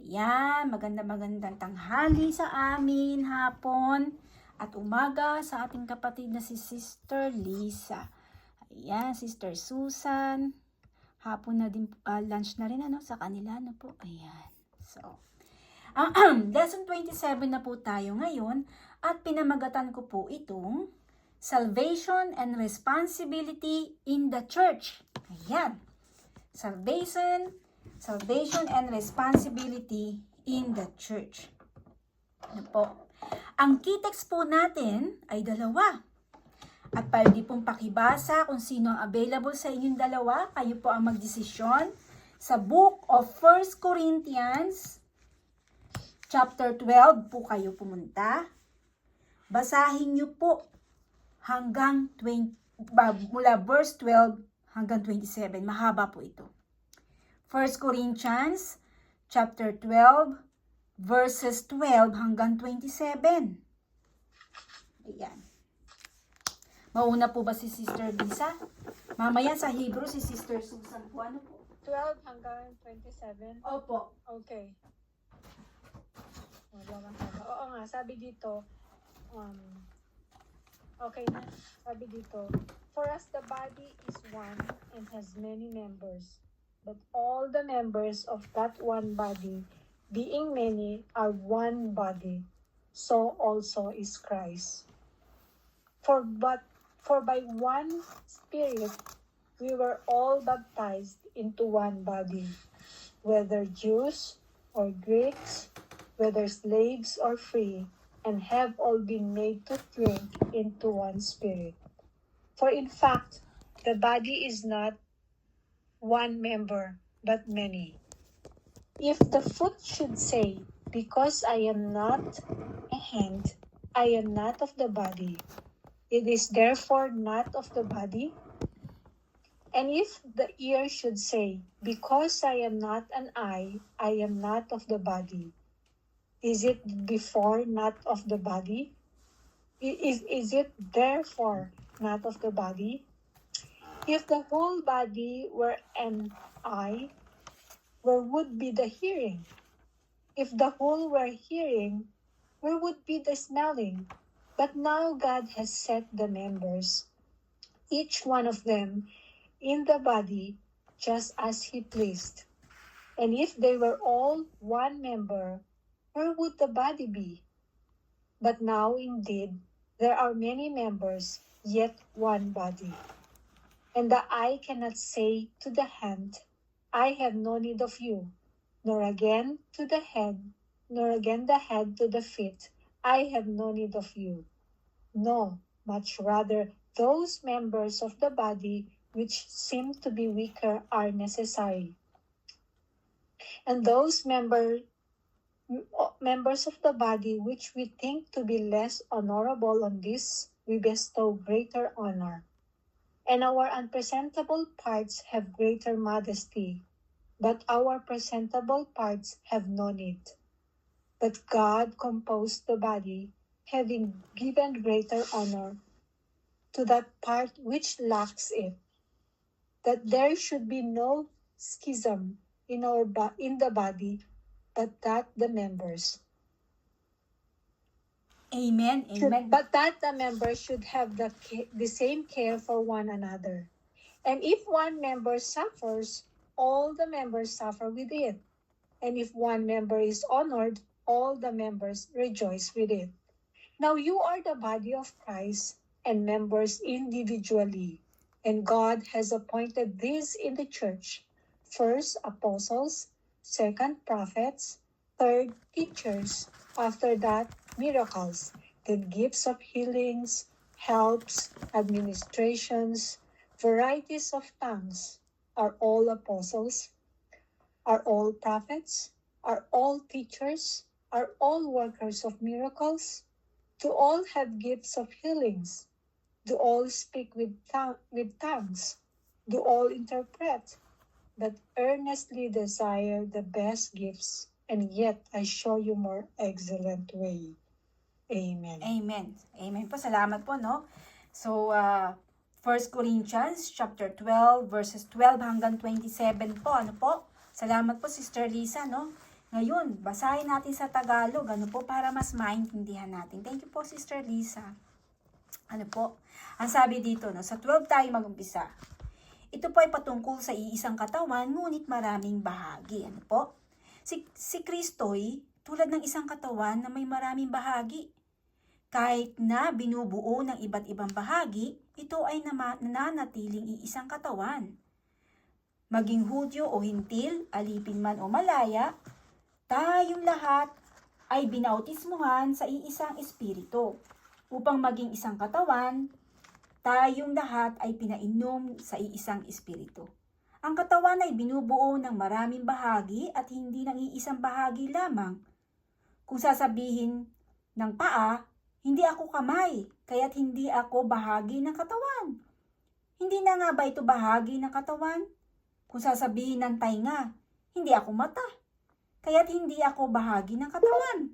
Ayan, magandang tanghali sa amin, hapon at umaga sa ating kapatid na si Sister Lisa. Ayan, Sister Susan. Hapon na din, lunch na rin sa kanila po. Ayan. So, lesson 27 na po tayo ngayon at pinamagatan ko po itong Salvation and Responsibility in the Church. Ayan. Salvation and responsibility in the church. Ano po? Ang key text po natin ay dalawa. At pwede pong pakibasa kung sino ang available sa inyong dalawa. Kayo po ang magdesisyon. Sa book of 1 Corinthians, chapter 12 po kayo pumunta. Basahin niyo po hanggang mula verse 12 hanggang 27. Mahaba po ito. 1 Corinthians chapter 12 verses 12 hanggang 27. Ayan. Mauna po ba si Sister Lisa? Mamaya sa Hebrew si Sister Susan po. Ano po? 12 hanggang 27? Opo. Okay. Oo nga, sabi dito, okay na, sabi dito, for as the body is one and has many members, but all the members of that one body, being many, are one body, so also is Christ. For by one Spirit we were all baptized into one body, whether Jews or Greeks, whether slaves or free, and have all been made to drink into one Spirit. For in fact, the body is not one member, but many. If the foot should say, because I am not a hand, I am not of the body, it is therefore not of the body. And if the ear should say, because I am not an eye, I am not of the body, is it before not of the body? Is it therefore not of the body? If the whole body were an eye, where would be the hearing? If the whole were hearing, where would be the smelling? But now God has set the members, each one of them, in the body, just as He pleased. And if they were all one member, where would the body be? But now indeed, there are many members, yet one body. And the eye cannot say to the hand, I have no need of you, nor again to the head, nor again the head to the feet, I have no need of you. No, much rather those members of the body which seem to be weaker are necessary. And those members of the body which we think to be less honorable, on this we bestow greater honor. And our unpresentable parts have greater modesty, but our presentable parts have no need. But God composed the body, having given greater honor to that part which lacks it, that there should be no schism in the body, but that the members Amen. But that the members should have the same care for one another. And if one member suffers, all the members suffer with it. And if one member is honored, all the members rejoice with it. Now you are the body of Christ, and members individually. And God has appointed these in the church: first, apostles; second, prophets; third, teachers; after that, miracles; then gifts of healings, helps, administrations, varieties of tongues. Are all apostles? Are all prophets? Are all teachers? Are all workers of miracles? Do all have gifts of healings? Do all speak with tongues? Do all interpret? But earnestly desire the best gifts, and yet I show you more excellent way. Amen. Amen. Amen po. Salamat po, no? So, 1 Corinthians chapter 12 verses 12 hanggang 27 po. Ano po? Salamat po, Sister Lisa, no? Ngayon, basahin natin sa Tagalog, ano po, para mas maintindihan natin. Thank you po, Sister Lisa. Ano po, ang sabi dito, no, sa 12 tayo mag-umpisa. Ito po ay patungkol sa iisang katawan, ngunit maraming bahagi. Ano po? Si Kristo'y tulad ng isang katawan na may maraming bahagi. Kahit na binubuo ng iba't ibang bahagi, ito ay nananatiling iisang katawan. Maging Hudyo o Hintil, alipin man o malaya, tayong lahat ay binautismuhan sa iisang espiritu. Upang maging isang katawan, tayong lahat ay pinainom sa iisang espiritu. Ang katawan ay binubuo ng maraming bahagi at hindi ng iisang bahagi lamang. Kung sasabihin ng paa, hindi ako kamay, kaya't hindi ako bahagi ng katawan. Hindi na nga ba ito bahagi ng katawan? Kung sasabihin ng tainga, hindi ako mata, kaya't hindi ako bahagi ng katawan.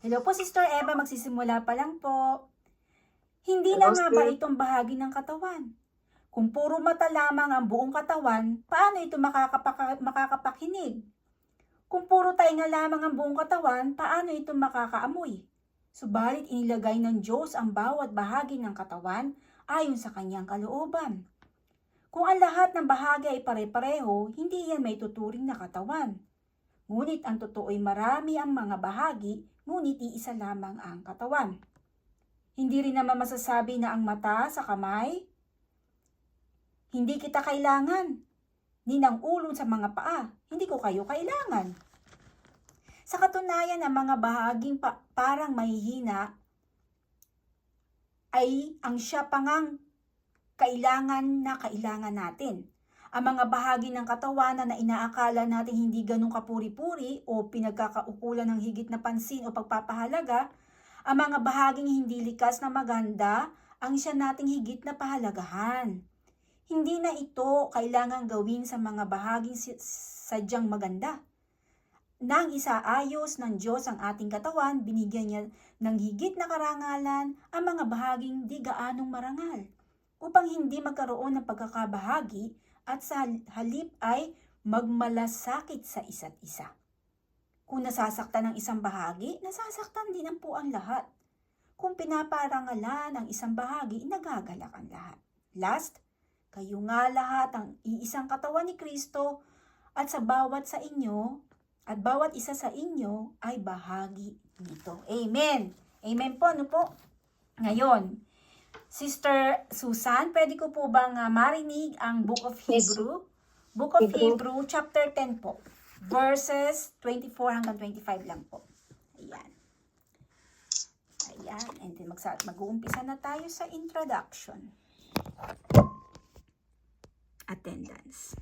Hello po, Sister Eva, magsisimula pa lang po. Hindi na nga ba itong bahagi ng katawan? Kung puro mata lamang ang buong katawan, paano ito makakapakinig? Kung puro tainga lamang ang buong katawan, paano ito makakaamoy? Subalit inilagay ng Diyos ang bawat bahagi ng katawan ayon sa kanyang kalooban. Kung ang lahat ng bahagi ay pare-pareho, hindi yan may tuturing na katawan. Ngunit ang totoo ay marami ang mga bahagi, ngunit iisa lamang ang katawan. Hindi rin naman masasabi na ang mata sa kamay, hindi kita kailangan, ni ng ulo sa mga paa, hindi ko kayo kailangan. Sa katunayan, ang mga bahaging parang mahihina ay ang siya pangang kailangan natin. Ang mga bahagi ng katawan na inaakala natin hindi ganun kapuri-puri o pinagkakaukulan ng higit na pansin o pagpapahalaga, ang mga bahaging hindi likas na maganda ang siya nating higit na pahalagahan. Hindi na ito kailangang gawin sa mga bahaging sadyang maganda. Nang isaayos ng Diyos ang ating katawan, binigyan niya ng higit na karangalan ang mga bahaging di gaanong marangal, upang hindi magkaroon ng pagkakabahagi at sa halip ay magmalasakit sa isa't isa. Kung nasasaktan ang isang bahagi, nasasaktan din ang po ang lahat. Kung pinaparangalan ang isang bahagi, nagagalak ang lahat. Last, kayo nga lahat ang iisang katawan ni Kristo at sa bawat sa inyo at bawat isa sa inyo ay bahagi nito. Amen. Amen po, ano po? Ngayon, Sister Susan, pwede ko po bang marinig ang Book of Hebrew? Book of Hebrew, chapter 10 po. Verses 24 hanggang 25 lang po. Ayan. Ayan. And then mag-uumpisa na tayo sa introduction. Attendance.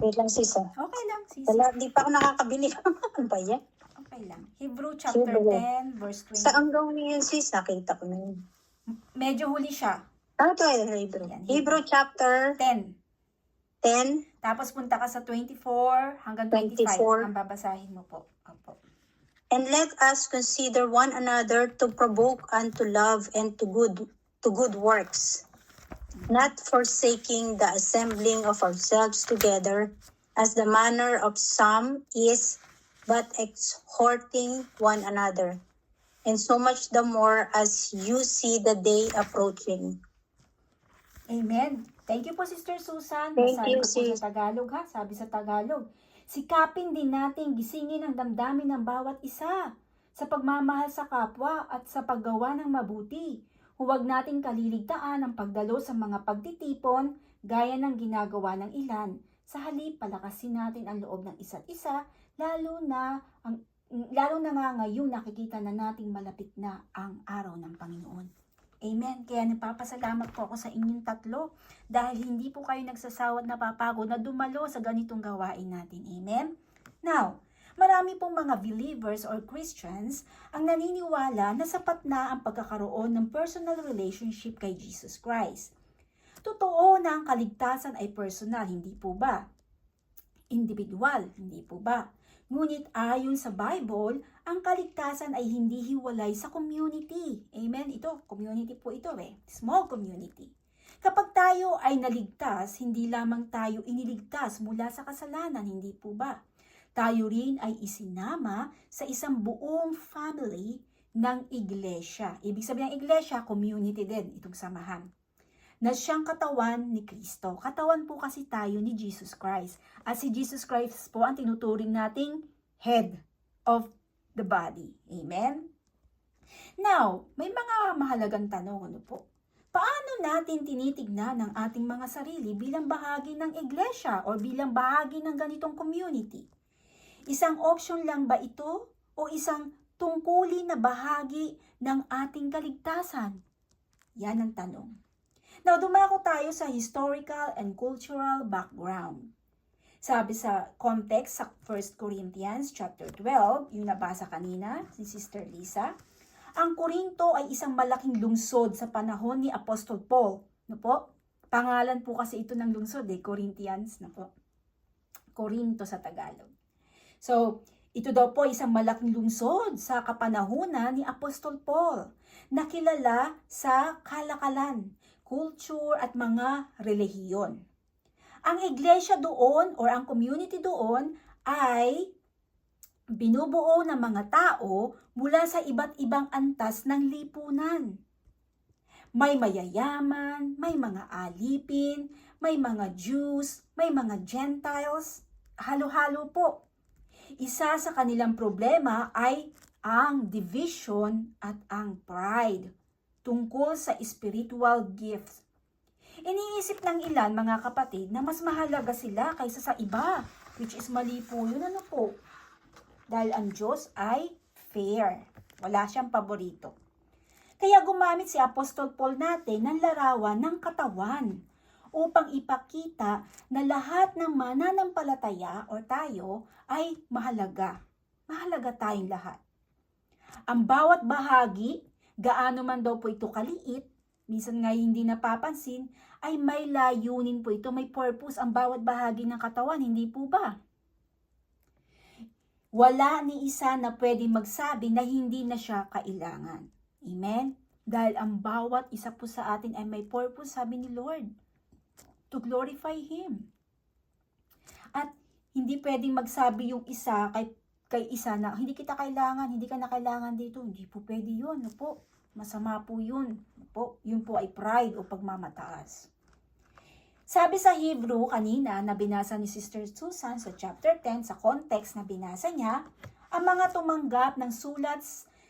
Wait lang, sis. Okay lang, sis. Wala, di pa ako nakakabili. Ano ba yan? Okay lang. Hebrew chapter 10, verse 20. Saan gawin yun, sis? Nakita ko na yun. Medyo huli siya. Ano to ay Hebrew? Yan, Hebrew chapter 10. 10. Tapos punta ka sa 24 hanggang 25. 24. Ang babasahin mo po. Opo. And let us consider one another to provoke unto love and to good works, not forsaking the assembling of ourselves together, as the manner of some is, but exhorting one another, and so much the more as you see the day approaching. Amen. Thank you po, Sister Susan. Thank Basahin you, ko po sis. sa Tagalog, ha? Sabi sa Tagalog, sikapin din natin gisingin ang damdamin ng bawat isa sa pagmamahal sa kapwa at sa paggawa ng mabuti. Huwag nating kaliligtaan ang pagdalo sa mga pagtitipon gaya ng ginagawa ng ilan. Sa halip, palakasin natin ang loob ng isa't isa, lalo na nga ngayon nakikita na nating malapit na ang araw ng Panginoon. Amen. Kaya nagpapasalamat po ako sa inyong tatlo dahil hindi po kayo nagsasawat na papagod na dumalo sa ganitong gawain natin. Amen. Now, marami pong mga believers or Christians ang naniniwala na sapat na ang pagkakaroon ng personal relationship kay Jesus Christ. Totoo na ang kaligtasan ay personal, hindi po ba? Individual, hindi po ba? Ngunit ayon sa Bible, ang kaligtasan ay hindi hiwalay sa community. Amen? Ito, community po ito Small community. Kapag tayo ay naligtas, hindi lamang tayo iniligtas mula sa kasalanan, hindi po ba? tayo rin ay isinama sa isang buong family ng iglesia. Ibig sabihin ng iglesia, community din, itong samahan. Na siyang katawan ni Kristo. Katawan po kasi tayo ni Jesus Christ. At si Jesus Christ po ang tinuturing nating head of the body. Amen? Now, may mga mahalagang tanong, ano po? Paano natin tinitignan ang ating mga sarili bilang bahagi ng iglesia o bilang bahagi ng ganitong community? Isang option lang ba ito o isang tungkulin na bahagi ng ating kaligtasan? Yan ang tanong. Now, dumako tayo sa historical and cultural background. Sabi sa context sa 1 Corinthians chapter 12, yung nabasa kanina, si Sister Lisa, ang Korinto ay isang malaking lungsod sa panahon ni Apostol Paul. No po? Pangalan po kasi ito ng lungsod, Corinthians. No po? Corinto sa Tagalog. So, ito daw po isang malaking lungsod sa kapanahunan ni Apostol Paul na kilala sa kalakalan, culture at mga relihiyon. Ang iglesia doon or ang community doon ay binubuo ng mga tao mula sa iba't ibang antas ng lipunan. May mayayaman, may mga alipin, may mga Jews, may mga Gentiles, halo-halo po. Isa sa kanilang problema ay ang division at ang pride tungkol sa spiritual gifts. Iniisip ng ilan mga kapatid na mas mahalaga sila kaysa sa iba, which is mali po yun, ano po? Dahil ang Diyos ay fair. Wala siyang paborito. Kaya gumamit si Apostol Paul natin ng larawan ng katawan upang ipakita na lahat ng mananampalataya o tayo ay mahalaga. Mahalaga tayong lahat. Ang bawat bahagi, gaano man daw po ito kaliit, minsan nga hindi napapansin, ay may layunin po ito, may purpose ang bawat bahagi ng katawan, hindi po ba? Wala ni isa na pwedeng magsabi na hindi na siya kailangan. Amen? Dahil ang bawat isa po sa atin ay may purpose, sabi ni Lord, to glorify Him. At hindi pwedeng magsabi yung isa kay isa na hindi kita kailangan, hindi ka na kailangan dito. Hindi po pwede yun. No po? Masama po yun. No po? Yun po ay pride o pagmamataas. Sabi sa Hebrew kanina na binasa ni Sister Susan sa chapter 10, sa context na binasa niya, ang mga tumanggap ng sulat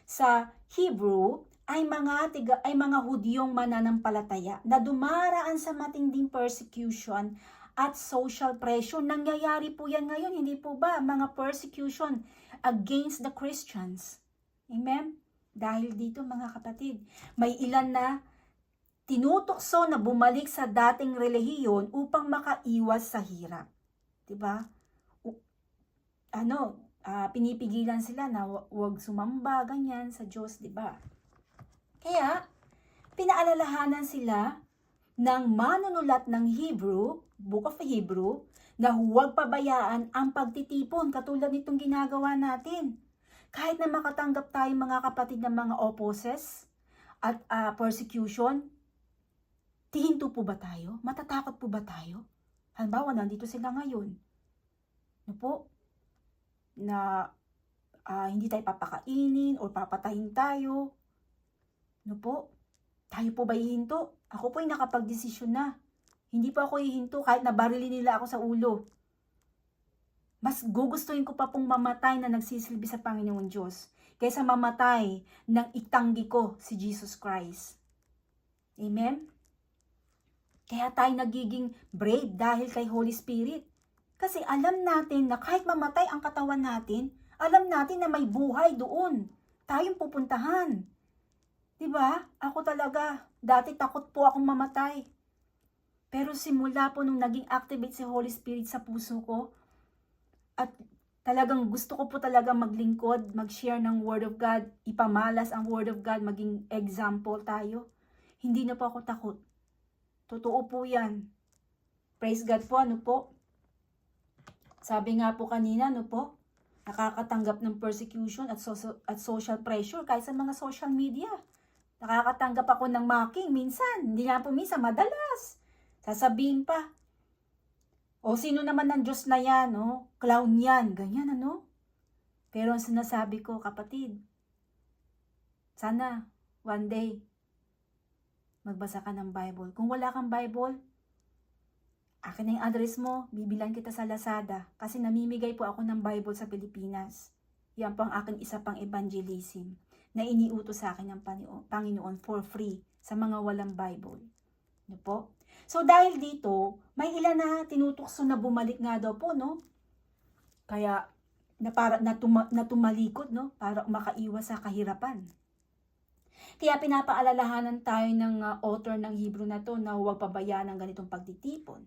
sa Hebrew ay mga Hudyong mananampalataya na dumaraan sa matinding persecution at social pressure. Nangyayari po yan ngayon, hindi po ba? Mga persecution against the Christians. Amen? Dahil dito mga kapatid, may ilan na tinutokso na bumalik sa dating relihiyon upang makaiwas sa hirap. 'Di ba? Pinipigilan sila na huwag sumamba ganyan sa Diyos, 'di ba? Kaya pinaalalahanan sila ng manunulat ng Hebrew, Book of Hebrew, na huwag pabayaan ang pagtitipon katulad nitong ginagawa natin. Kahit na makatanggap tayo mga kapatid ng mga opposes at persecution, tihinto po ba tayo? Matatakot po ba tayo? Halimbawa, nandito sila ngayon. No po? Na hindi tayo papakainin o papatayin tayo. No po? Tayo po ba hihinto? Ako po ay nakapag-desisyon na. Hindi po ako hihinto kahit nabarilin nila ako sa ulo. Mas gugustuhin ko pa pong mamatay na nagsisilbi sa Panginoon Diyos kaysa mamatay ng itanggi ko si Jesus Christ. Amen? Kaya tayo nagiging brave dahil kay Holy Spirit. Kasi alam natin na kahit mamatay ang katawan natin, alam natin na may buhay doon. Tayong pupuntahan. Diba? Ako talaga, dati takot po akong mamatay. Pero simula po nung naging activate si Holy Spirit sa puso ko, at talagang gusto ko po talaga maglingkod, mag-share ng Word of God, ipamalas ang Word of God, maging example tayo. Hindi na po ako takot. Totoo po yan. Praise God po, ano po? Sabi nga po kanina, ano po? Nakakatanggap ng persecution at social pressure kahit sa mga social media. Nakakatanggap ako ng mocking minsan. Hindi nga po minsan, madalas. Sasabihin pa, O sino naman ang Diyos na yan, no? Clown yan, ganyan, ano? Pero ang sinasabi ko, kapatid, sana, one day, magbasa ka ng Bible. Kung wala kang Bible, akin na yung address mo, bibilan kita sa Lazada. Kasi namimigay po ako ng Bible sa Pilipinas. Yan po ang aking isa pang evangelism na iniutos sa akin ng Panginoon for free sa mga walang Bible. Ano po? So dahil dito, may ilan na tinutukso na bumalik nga daw po, no? Kaya na tumalikod, no? Para makaiwas sa kahirapan. Kaya pinapaalalahanan tayo ng author ng Hebrew na to na huwag pabayaan ang ganitong pagtitipon.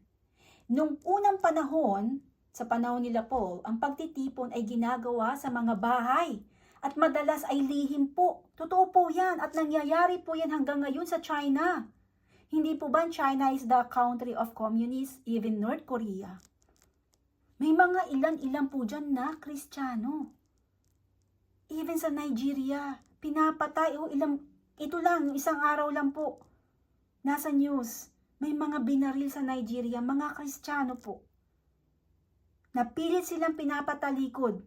Nung unang panahon, sa panahon nila Paul, ang pagtitipon ay ginagawa sa mga bahay at madalas ay lihim po. Totoo po yan at nangyayari po yan hanggang ngayon sa China. Hindi po ba China is the country of communists, even North Korea? May mga ilan-ilan po dyan na Kristiyano. Even sa Nigeria, pinapatay. Ito lang, isang araw lang po. Nasa news, may mga binaril sa Nigeria, mga Kristiyano po. Napilit silang pinapatalikod.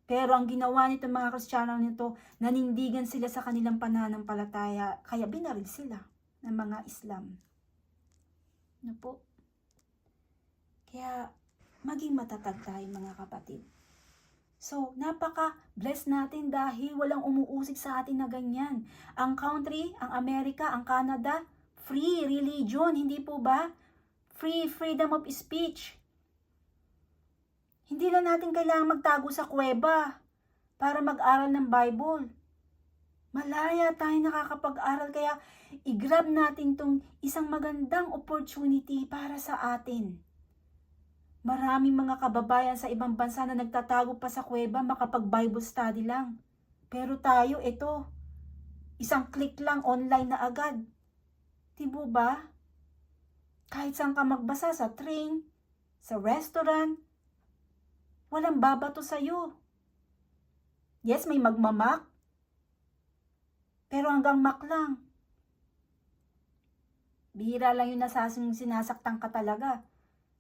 Pero ang ginawa nito mga Kristiyano nito, nanindigan sila sa kanilang pananampalataya, kaya binaril sila ng mga Islam. Ano po? Kaya maging matatag tayo mga kapatid. So, napaka-bless natin dahil walang umuusig sa atin na ganyan. Ang country, ang Amerika, ang Canada, free religion, hindi po ba? Free freedom of speech. Hindi na natin kailangan magtago sa kuweba para mag-aral ng Bible. Malaya tayo nakakapag-aral, kaya i-grab natin tong isang magandang opportunity para sa atin. Maraming mga kababayan sa ibang bansa na nagtatago pa sa kuweba, makapag-Bible study lang. Pero tayo, ito, isang click lang, online na agad. Diba ba? Kahit saan ka magbasa, sa train, sa restaurant, walang babato sa'yo. Yes, may magmamak, pero hanggang mak lang. Bihira lang yung sinasaktan ka talaga.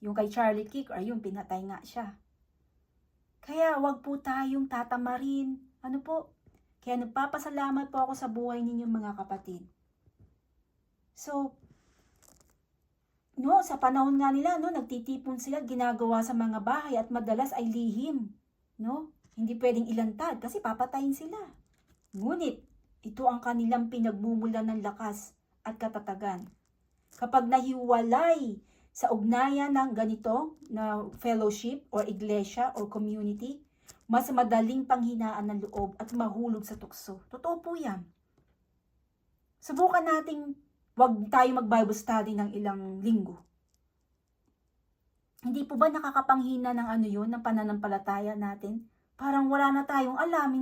Yung kay Charlie Kirk, ayun, pinatay nga siya. Kaya wag po tayong tatamarin. Ano po? Kaya nagpapasalamat po ako sa buhay ninyo mga kapatid. So, sa panahon nga nila, nagtitipon sila, ginagawa sa mga bahay at madalas ay lihim. Hindi pwedeng ilantad kasi papatayin sila. Ngunit, ito ang kanilang pinagmumulan ng lakas at katatagan. Kapag nahiwalay sa ugnayan ng ganito na fellowship or iglesia or community, mas madaling panghinaan ng loob at mahulog sa tukso. Totoo po yan. Subukan nating wag tayo mag-Bible study ng ilang linggo. Hindi po ba nakakapanghina ng ng pananampalataya natin? Parang wala na tayong alam,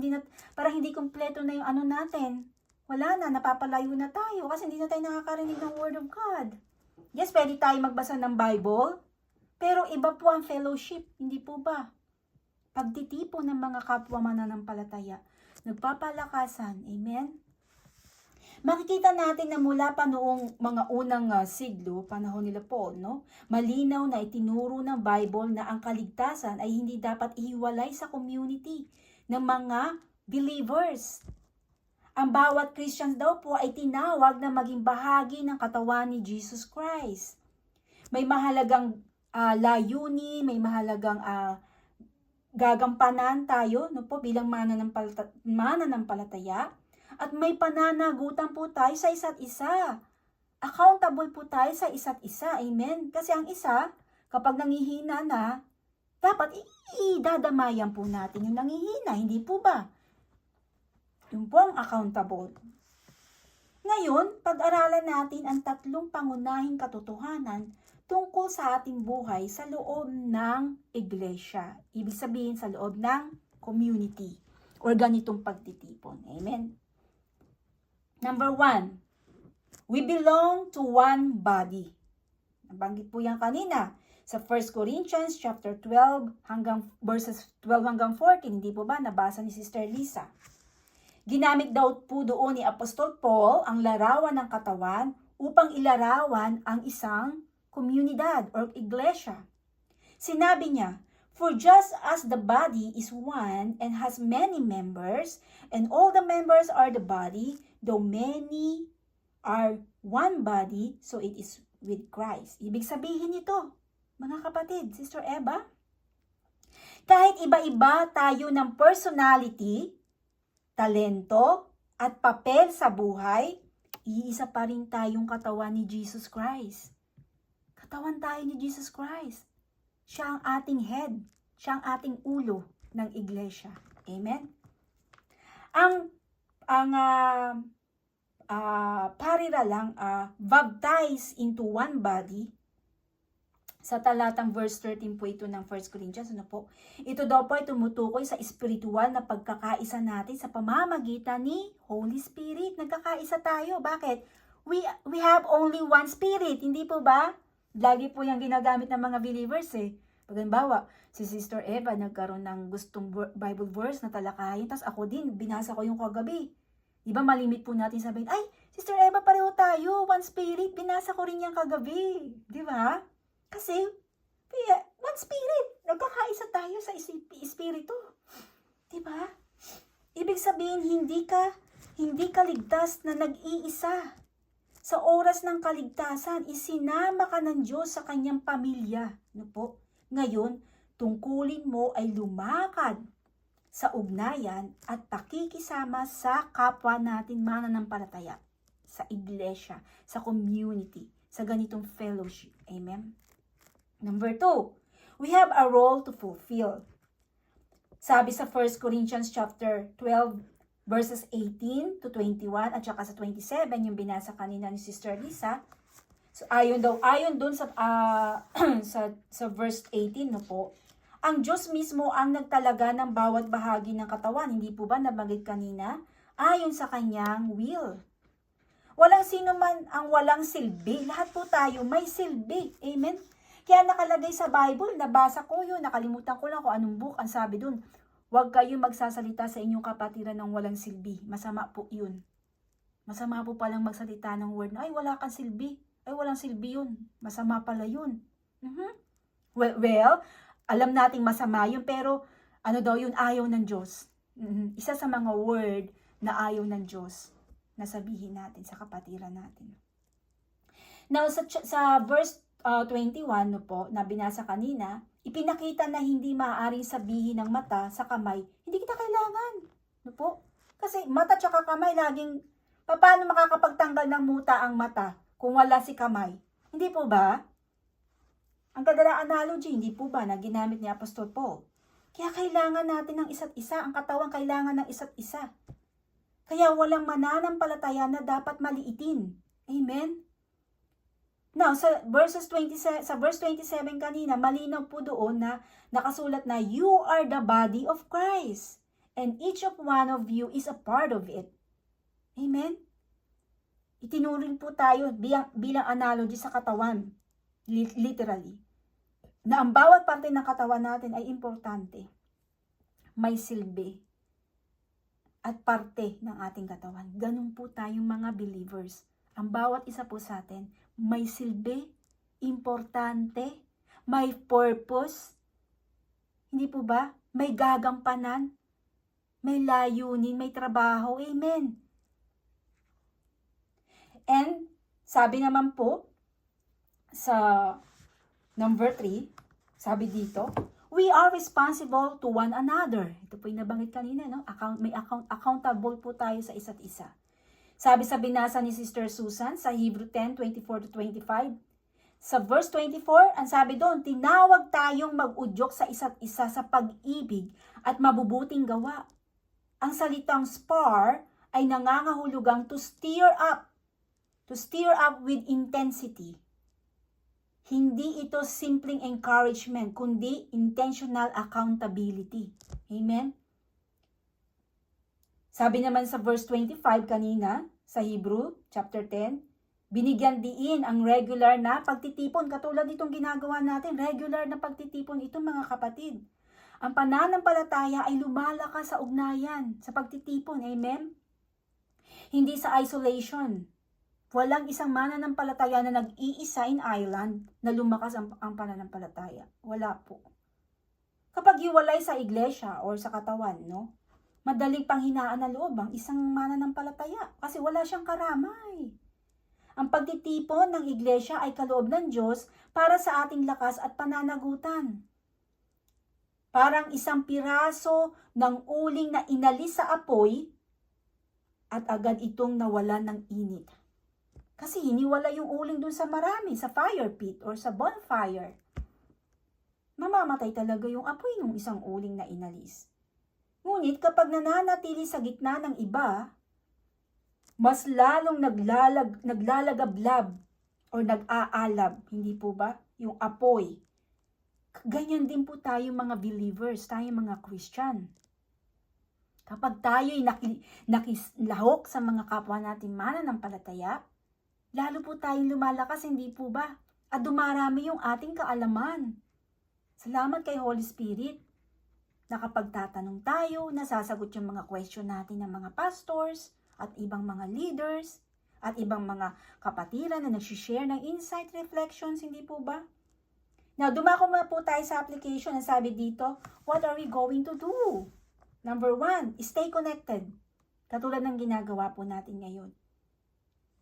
parang hindi kompleto na yung natin. Wala na, napapalayo na tayo kasi hindi na tayo nakakarinig ng Word of God. Yes, pwede tayo magbasa ng Bible, pero iba po ang fellowship, hindi po ba? Pagtitipon ng mga kapwa mananampalataya, nagpapalakasan, amen? Makikita natin na mula pa noong mga unang siglo, panahon nila Paul, malinaw na itinuro ng Bible na ang kaligtasan ay hindi dapat ihiwalay sa community ng mga believers. Ang bawat Christian daw po ay tinawag na maging bahagi ng katawan ni Jesus Christ. May mahalagang layunin, may mahalagang gagampanan tayo bilang mananampalataya. At may pananagutan po tayo sa isa't isa. Accountable po tayo sa isa't isa. Amen? Kasi ang isa, kapag nangihina na, dapat idadamayan po natin yung nangihina. Hindi po ba? Yun po ang accountable. Ngayon, pag-aralan natin ang tatlong pangunahing katotohanan tungkol sa ating buhay sa loob ng iglesia. Ibig sabihin sa loob ng community or ganitong pagtitipon. Amen? Number 1, we belong to one body. Nabanggit po yan kanina sa 1 Corinthians chapter 12 verses 12 hanggang 14. Hindi po ba nabasa ni Sister Lisa? Ginamit daw po doon ni Apostol Paul ang larawan ng katawan upang ilarawan ang isang komunidad or iglesia. Sinabi niya, for just as the body is one and has many members, and all the members are the body, though many are one body, so it is with Christ. Ibig sabihin nito, mga kapatid, Sister Eva, kahit iba-iba tayo ng personality, talento, at papel sa buhay, iisa pa rin tayong katawan ni Jesus Christ. Katawan tayo ni Jesus Christ. Siya ang ating head. Siya ang ating ulo ng iglesia. Amen? Ang parira lang, baptized into one body, sa talatang verse 13 po ito ng 1 Corinthians, ano po? Ito daw po ay tumutukoy sa espiritual na pagkakaisa natin sa pamamagitan ni Holy Spirit. Nagkakaisa tayo. Bakit? We have only one Spirit, hindi po ba? Lagi po yung ginagamit ng mga believers eh. Pagimbawa, si Sister Eva nagkaroon ng gustong Bible verse na talakayin, tapos ako din, binasa ko yung kagabi. Diba malimit po natin sabihin, ay, Sister Eva, pareho tayo, one Spirit, binasa ko rin yung kagabi. Diba? Kasi, one Spirit, nagkakaisa tayo sa Espiritu. Diba? Ibig sabihin, hindi ka ligtas na nag-iisa. Sa oras ng kaligtasan, isinama ka ng Diyos sa kanyang pamilya. Ano po? Ngayon, tungkulin mo ay lumakad sa ugnayan at pakikisama sa kapwa natin mananampalataya, sa iglesia, sa community, sa ganitong fellowship. Amen? Number 2, we have a role to fulfill. Sabi sa 1 Corinthians chapter 12, verses 18 to 21 at saka sa 27, yung binasa kanina ni Sister Lisa. So, ayon dun sa, sa verse 18, no po, ang Diyos mismo ang nagtalaga ng bawat bahagi ng katawan. Hindi po ba nabanggit kanina? Ayon sa kanyang will. Walang sino man ang walang silbi. Lahat po tayo may silbi. Amen? Kaya nakalagay sa Bible, nabasa ko yun, nakalimutan ko lang kung anong book, ang sabi dun, huwag kayong magsasalita sa inyong kapatiran ng walang silbi. Masama po yun. Masama po palang magsalita ng word na, ay wala kang silbi. Ay walang silbi yun. Masama pala yun. Well, alam nating masama yun, pero ano daw yun, ayaw ng Diyos. Isa sa mga word na ayaw ng Diyos na sabihin natin sa kapatiran natin. Now, sa verse 21 no po, na binasa kanina, ipinakita na hindi maaaring sabihin ng mata sa kamay, hindi kita kailangan. No po? Kasi mata tsaka kamay laging, paano makakapagtanggal ng muta ang mata kung wala si kamay? Hindi po ba? Ang kadalang analogy, hindi po ba na ginamit ni Apostol Paul? Kaya kailangan natin ng isa't isa, ang katawan kailangan ng isa't isa. Kaya walang mananampalataya na dapat maliitin. Amen? Now, sa verse 27 kanina, malinaw po doon na nakasulat na you are the body of Christ and each of one of you is a part of it. Amen? Itinuring po tayo bilang analogy sa katawan, literally, na ang bawat parte ng katawan natin ay importante, may silbi, at parte ng ating katawan. Ganun po tayong mga believers. Ang bawat isa po sa atin, may silbi, importante, may purpose. Hindi po ba? May gagampanan, may layunin, may trabaho. Amen. And sabi naman po sa number 3, sabi dito, we are responsible to one another. Ito po yung nabanggit kanina, no? Accountable po tayo sa isa't isa. Sabi sa binasa ni Sister Susan sa Hebrew 10:24-25, sa verse 24, ang sabi doon, tinawag tayong mag-udyok sa isa't isa sa pag-ibig at mabubuting gawa. Ang salitang spar ay nangangahulugang to stir up with intensity. Hindi ito simpleng encouragement, kundi intentional accountability. Amen? Sabi naman sa verse 25 kanina, sa Hebrew, chapter 10, binigyan diin ang regular na pagtitipon. Katulad itong ginagawa natin, regular na pagtitipon ito mga kapatid. Ang pananampalataya ay lumalakas sa ugnayan, sa pagtitipon. Amen? Hindi sa isolation. Walang isang mananampalataya na nag-iisa in Ireland na lumakas ang pananampalataya. Wala po. Kapag hiwalay sa iglesia or sa katawan, no? Madaling panghinaan na loob ang isang mananampalataya kasi wala siyang karamay. Ang pagtitipon ng iglesia ay kaloob ng Diyos para sa ating lakas at pananagutan. Parang isang piraso ng uling na inalis sa apoy at agad itong nawalan ng init. Kasi hiniwala yung uling dun sa marami, sa fire pit or sa bonfire. Mamamatay talaga yung apoy ng isang uling na inalis. Ngunit kapag nananatili sa gitna ng iba, mas lalong naglalagablab o nag-aalab, hindi po ba? Yung apoy. Ganyan din po tayo mga believers, tayo mga Christian. Kapag tayo'y nakislahok sa mga kapwa natin mananampalataya, lalo po tayong lumalakas, hindi po ba? At dumarami yung ating kaalaman. Salamat kay Holy Spirit. Nakapagtatanong tayo, nasasagot yung mga question natin ng mga pastors at ibang mga leaders at ibang mga kapatiran na nagsishare ng insight, reflections, hindi po ba? Now, dumako muna po tayo sa application. Ang sabi dito, what are we going to do? Number 1, stay connected. Katulad ng ginagawa po natin ngayon.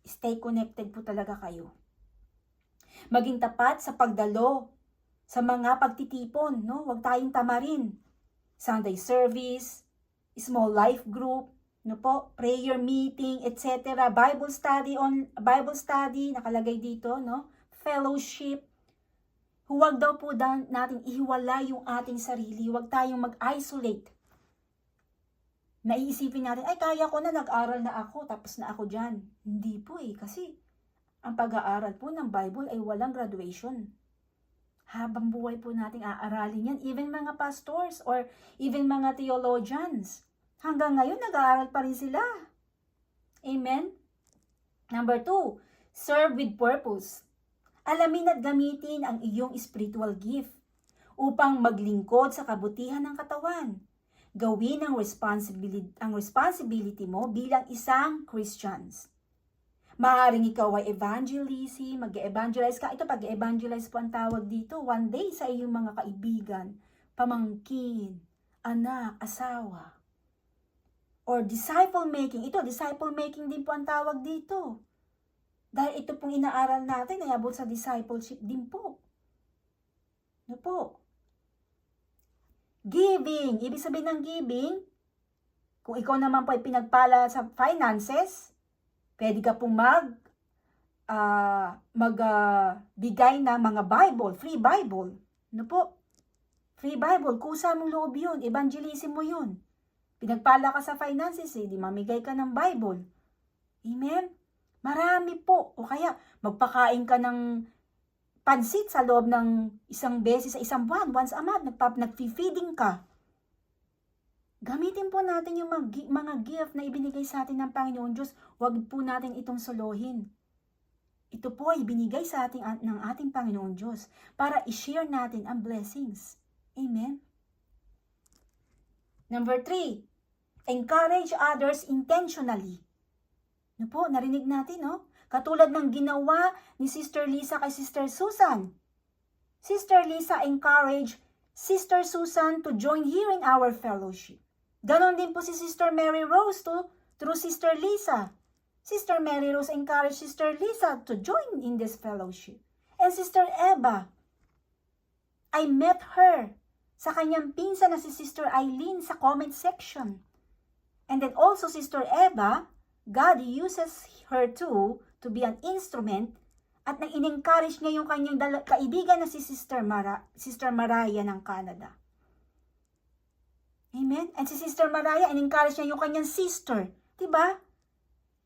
Stay connected po talaga kayo. Maging tapat sa pagdalo, sa mga pagtitipon, no? Huwag tayong tamarin. Sunday service, small life group, no po, prayer meeting, etc. Bible study nakalagay dito, no? Fellowship. Huwag daw po natin ihiwalay yung ating sarili. Huwag tayong mag-isolate. Naiisipin natin, ay kaya ko na, nag-aral na ako, tapos na ako dyan. Hindi po kasi ang pag-aaral po ng Bible ay walang graduation. Habang buhay po nating aaralin yan, even mga pastors or even mga theologians. Hanggang ngayon, nag-aaral pa rin sila. Amen? Number 2, serve with purpose. Alamin at gamitin ang iyong spiritual gift upang maglingkod sa kabutihan ng katawan. Gawin ang responsibility mo bilang isang Christians. Maaaring ikaw ay mag-evangelize ka. Ito, pag-evangelize po ang tawag dito. One day sa iyong mga kaibigan, pamangkin, anak, asawa. Or disciple making. Ito, disciple making din po ang tawag dito. Dahil ito pong inaaral natin ay about sa discipleship din po. Ano po? Giving. Ibig sabihin ng giving, kung ikaw naman po ay pinagpala sa finances, pwede ka pong magbigay ng mga Bible, free Bible. Ano po? Free Bible, kusa mong loob yun, evangelism mo yun. Pinagpala ka sa finances, di mamigay ka ng Bible. Amen? Marami po. O kaya, magpakain ka ng pansit sa loob ng isang beses sa isang buwan, once a month, nag-feeding ka. Gamitin po natin yung mga gift na ibinigay sa atin ng Panginoon Diyos. Huwag po natin itong solohin. Ito po ay binigay sa atin ng ating Panginoon Diyos para i-share natin ang blessings. Amen? Number 3, encourage others intentionally. Ano po, narinig natin, no? Katulad ng ginawa ni Sister Lisa kay Sister Susan. Sister Lisa encouraged Sister Susan to join here in our fellowship. Ganon din po si Sister Mary Rose through Sister Lisa. Sister Mary Rose encouraged Sister Lisa to join in this fellowship. And Sister Eva, I met her sa kanyang pinsan na si Sister Eileen sa comment section. And then also Sister Eva, God uses her too to be an instrument at nang in-encourage niya yung kanyang kaibigan na si Sister Mariah ng Canada. Amen? And si Sister Mariah, in-encourage niya yung kanyang sister. Diba?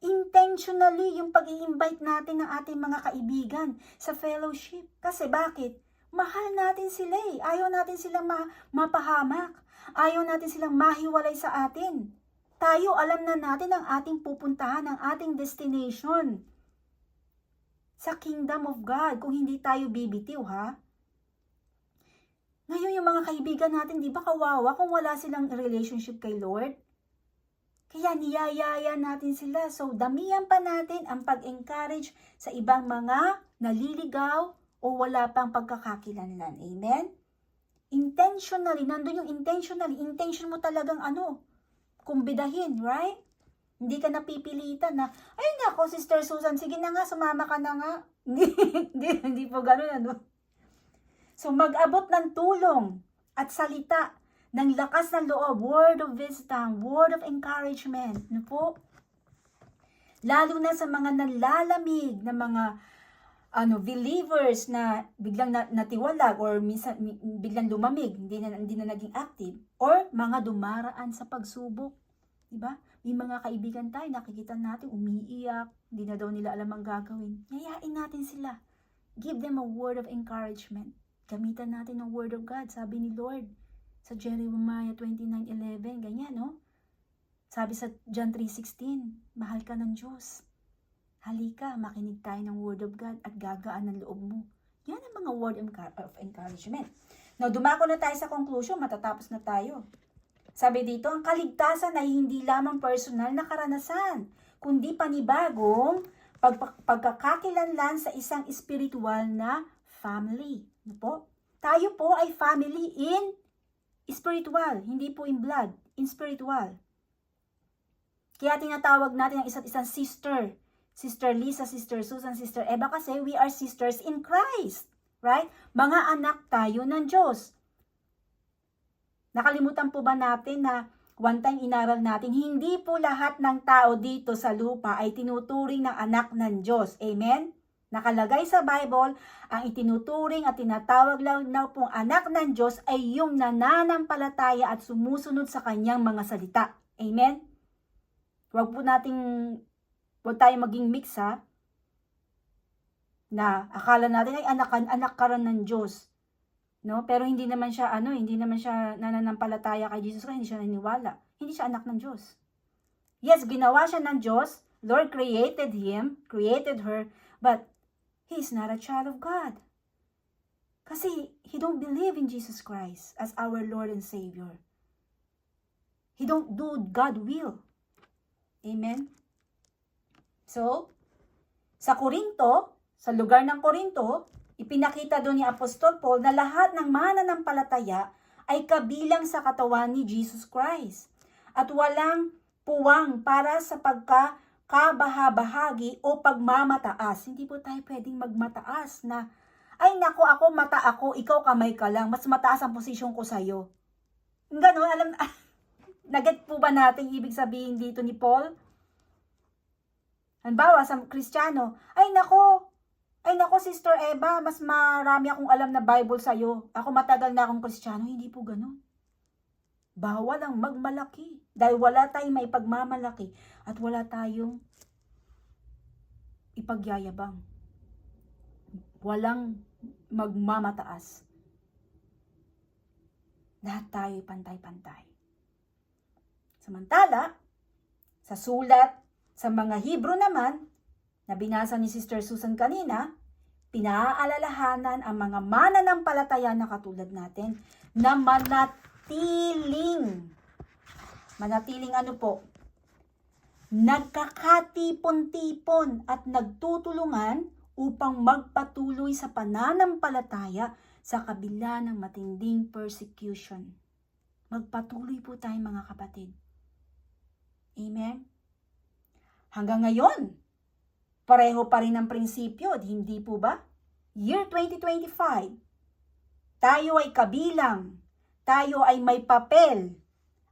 Intentionally yung pag-i-invite natin ng ating mga kaibigan sa fellowship. Kasi bakit? Mahal natin sila eh. Ayaw natin silang mapahamak. Ayaw natin silang mahiwalay sa atin. Tayo, alam na natin ang ating pupuntahan, ang ating destination. Sa kingdom of God, kung hindi tayo bibitiw, ha? Ngayon yung mga kaibigan natin, di ba kawawa kung wala silang relationship kay Lord? Kaya niyayaya natin sila. So, damihan pa natin ang pag-encourage sa ibang mga naliligaw o wala pang pagkakakilanlan. Amen? Intentionally, nandun yung intentionally. Intention mo talagang kumbidahin, right? Hindi ka napipilitan na, ayun nga ako, Sister Susan, sige na nga, sumama ka na nga. Hindi po ganun, So, mag-abot ng tulong at salita ng lakas ng loob, word of wisdom, word of encouragement, po? Lalo na sa mga nalalamig na mga believers na biglang natiwalag or minsan biglang lumamig, hindi na naging active, or mga dumaraan sa pagsubok. Diba? May mga kaibigan tayo, nakikita natin umiiyak, hindi na daw nila alam ang gagawin. Yayain natin sila. Give them a word of encouragement. Gamitan natin ang word of God, sabi ni Lord sa Jeremiah 29:11, ganyan, no? Sabi sa John 3:16, mahal ka ng Diyos. Halika, makinig tayo ng word of God at gagaan ang loob mo. Yan ang mga word of encouragement. Now, dumako na tayo sa conclusion, matatapos na tayo. Sabi dito, ang kaligtasan ay hindi lamang personal na karanasan, kundi panibagong pagkakakilanlan sa isang espiritual na family. Ano po? Tayo po ay family in spiritual, hindi po in blood, in spiritual. Kaya tinatawag natin ang isa't isang sister. Sister Lisa, Sister Susan, Sister Eva, kasi we are sisters in Christ. Right? Mga anak tayo ng Diyos. Nakalimutan po ba natin na one time inaral natin, hindi po lahat ng tao dito sa lupa ay tinuturing ng anak ng Diyos. Amen? Nakalagay sa Bible, ang itinuturing at tinatawag lang na pong anak ng Diyos ay yung nananampalataya at sumusunod sa kanyang mga salita. Amen? Huwag tayong maging mix, ha? Na akala natin ay anak ka rin ng Diyos. No? Pero hindi naman siya nananampalataya kay Jesus Christ, hindi siya naniniwala. Hindi siya anak ng Diyos. Yes, ginawa siya ng Diyos. Lord created him, created her, but he is not a child of God. Kasi he don't believe in Jesus Christ as our Lord and Savior. He don't do God's will. Amen? So, sa Korinto, sa lugar ng Korinto, ipinakita doon ni Apostol Paul na lahat ng mananampalataya ay kabilang sa katawan ni Jesus Christ. At walang puwang para sa pagkakabahabahagi o pagmamataas. Hindi po tayo pwedeng magmataas na, ay nako, ako mata ako, ikaw kamay ka lang, mas mataas ang posisyon ko sa'yo. Ganon, naget po ba natin ibig sabihin dito ni Paul? Halimbawa, sa Kristiyano, ay nako, Sister Eva, mas marami akong alam na Bible sa'yo. Ako matagal na akong Kristiyano. Hindi po ganun. Bawal ang magmalaki. Dahil wala tayong may pagmamalaki at wala tayong ipagyayabang. Walang magmamataas. Lahat tayo pantay-pantay. Samantala, sa sulat sa mga Hebro naman, na binasa ni Sister Susan kanina, pinaalalahanan ang mga mananampalataya na katulad natin na manatiling nagkakatipon-tipon at nagtutulungan upang magpatuloy sa pananampalataya sa kabila ng matinding persecution. Magpatuloy po tayo mga kapatid. Amen? Hanggang ngayon, pareho pa rin ang prinsipyo, hindi po ba? Year 2025, tayo ay kabilang, tayo ay may papel,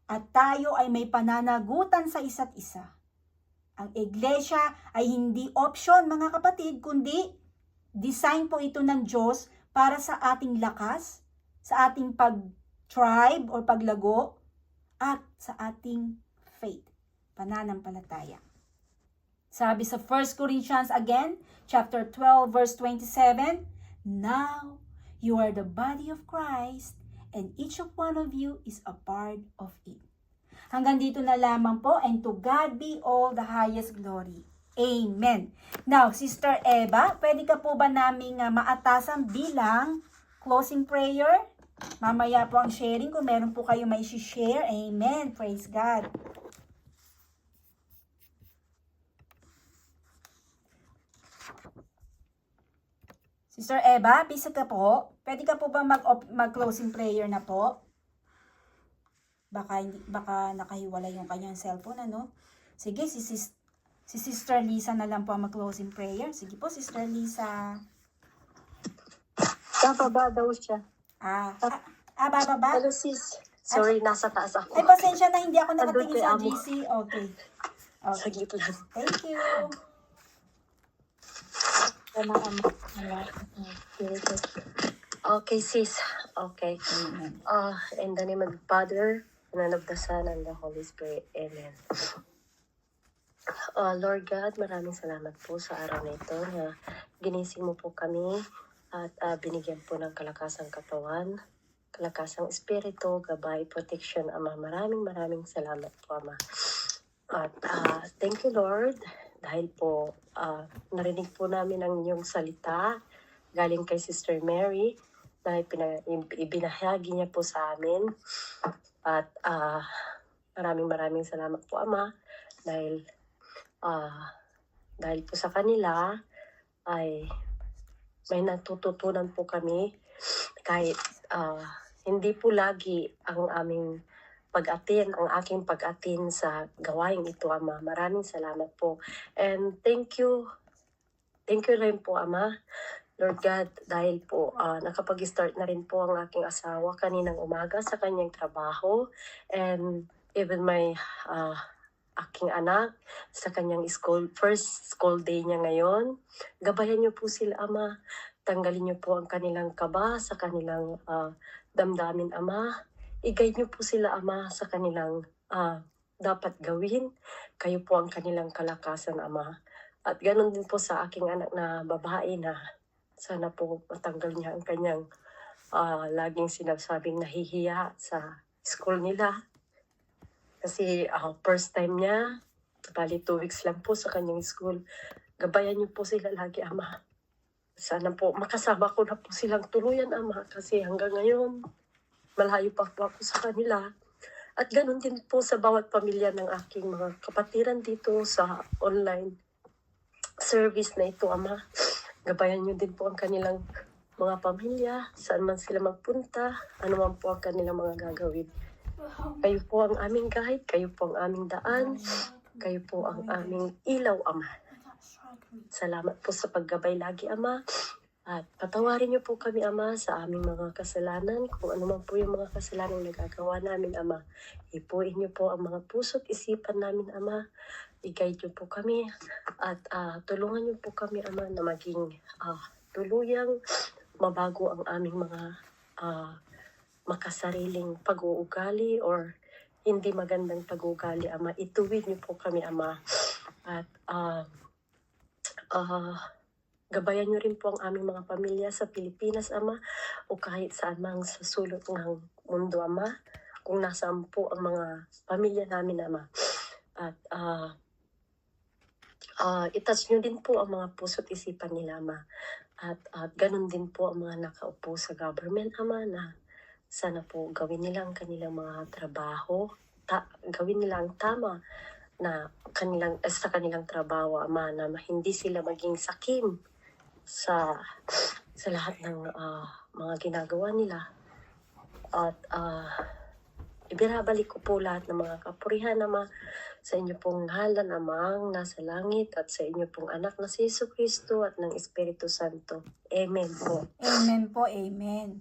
at tayo ay may pananagutan sa isa't isa. Ang iglesia ay hindi option mga kapatid, kundi design po ito ng Diyos para sa ating lakas, sa ating pag-tribe or paglago, at sa ating faith, pananampalataya. Sabi sa 1 Corinthians again, chapter 12, verse 27, now you are the body of Christ and each of one of you is a part of it. Hanggang dito na lamang po, and to God be all the highest glory. Amen. Now, Sister Eva, pwede ka po ba naming maatasan bilang closing prayer? Mamaya po ang sharing kung meron po kayo may share. Amen. Praise God. Sister Eva, busy ka po? Pwede ka po ba mag-closing prayer na po? Baka nakahiwalay yung kanyang cellphone, ano? Sige, si Sister Lisa na lang po ang mag-closing prayer. Sige po, Sister Lisa. Bababa daw siya. Bababa? Hello sis. Sorry, nasa taas ako. Ay, pasensya na, hindi ako nakatingin sa Amo. GC. Okay. Saglit lang. Thank you. Okay sis. Okay. Amen. In the name of the Father, and of the Son, and the Holy Spirit. Amen. Lord God, maraming salamat po sa araw na ito na ginising mo po kami at binigyan po ng kalakasang katawan, kalakasang espiritu, gabay, protection, Ama. Maraming salamat po, Ama. At thank you, Lord, dahil po narinig po namin ang inyong salita galing kay Sister Mary na ibinahagi niya po sa amin. At maraming salamat po, Ama, dahil po sa kanila ay may natututunan po kami kahit hindi po lagi ang aming ang aking pag-atin sa gawain ito, Ama. Maraming salamat po. And thank you rin po, Ama, Lord God, dahil po nakapag-start na rin po ang aking asawa kaninang umaga sa kanyang trabaho. And even my aking anak sa kanyang first school day niya ngayon. Gabayan niyo po sila, Ama. Tanggalin niyo po ang kanilang kaba sa kanilang damdamin, Ama. I-guide niyo po sila, Ama, sa kanilang dapat gawin. Kayo po ang kanilang kalakasan, Ama. At ganoon din po sa aking anak na babae na sana po matanggal niya ang kanyang laging sinasabing nahihiya sa school nila. Kasi first time niya, bali 2 weeks lang po sa kanyang school. Gabayan niyo po sila lagi, Ama. Sana po makasama ko na po silang tuluyan, Ama. Kasi hanggang ngayon, malayo pa po ako sa kanila. At ganun din po sa bawat pamilya ng aking mga kapatiran dito sa online service na ito, Ama. Gabayan niyo din po ang kanilang mga pamilya, saan man sila magpunta, ano man po ang kanilang mga gagawin. Kayo po ang aming guide, kayo po ang aming daan, kayo po ang aming ilaw, Ama. Salamat po sa paggabay lagi, Ama. At patawarin niyo po kami, Ama, sa aming mga kasalanan. Kung ano man po yung mga kasalanan na nagagawa namin, Ama. Ipuin niyo po ang mga puso't isipan namin, Ama. I-guide niyo po kami. At tulungan niyo po kami, Ama, na maging tuluyang mabago ang aming mga makasariling pag-uugali or hindi magandang pag-uugali, Ama. Ituwid niyo po kami, Ama. At gabayan niyo rin po ang aming mga pamilya sa Pilipinas, Ama, o kahit saan mang sa sulok ng mundo, Ama, kung nasaan po ang mga pamilya namin, Ama. At itouch niyo din po ang mga puso't isipan nila, Ama. At ganun din po ang mga nakaupo sa government, Ama, na sana po gawin nila ang kanilang mga trabaho, gawin nila ang tama na sa kanilang trabaho, Ama, na hindi sila maging sakim sa lahat ng mga ginagawa nila. At ibinabalik ko po lahat ng mga kapurihan, Ama, sa inyo pong ngalan, Amang nasa langit, at sa inyo pong anak na si Jesucristo at ng Espiritu Santo. Amen po. Amen po, amen.